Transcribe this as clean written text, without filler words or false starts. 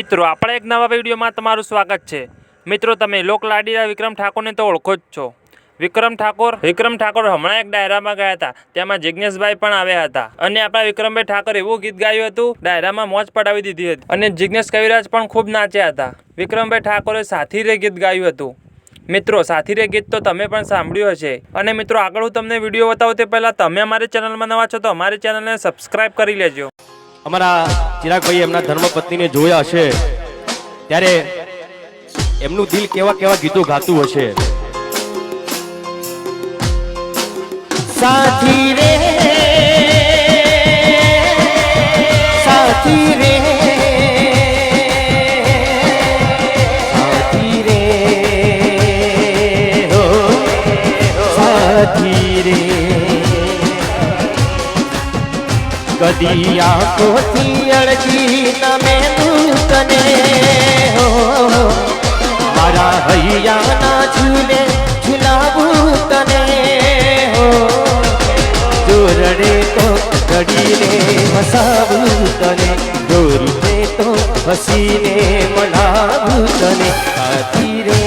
મિત્રો આપણે એક નવા વિડીયોમાં તમારું સ્વાગત છે। મિત્રો તમે લોકલાડીલા વિક્રમ ઠાકોરને તો ઓળખો જ છો। વિક્રમ ઠાકોર હમણાં એક ડાયરામાં ગયા હતા, તેમાં જિગ્નેશભાઈ પણ આવ્યા હતા અને આપણા વિક્રમભાઈ ઠાકોર એવું ગીત ગાયું હતું, ડાયરામાં મોજ પડાવી દીધી હતી અને જિગ્નેશ કવિરાજ પણ ખૂબ નાચ્યા હતા। વિક્રમભાઈ ઠાકોરે સાથી રે ગીત ગાયું હતું। મિત્રો સાથી રે ગીત તો તમે પણ સાંભળ્યું હશે। અને મિત્રો આગળ હું તમને વિડીયો બતાવું તે પહેલાં તમે અમારી ચેનલમાં નવા છો તો અમારી ચેનલને સબસ્ક્રાઇબ કરી લેજો। અમારા ચિરાગભાઈ એમના ધર્મપત્નીને જોયા હશે ત્યારે એમનું દિલ કેવા કેવા ગીતો ગાતું હશે। સાથી રે સાથી રે સાથી રે હો સાથી રે કદી આંખોથી અળગી તમે તને હો મારા હૈયાના ઝૂલે ઝુલાવું તને હો જોરડે તો રડીને હસાવું તને જોરડે તો હસીને મનાવું તને સાથી રે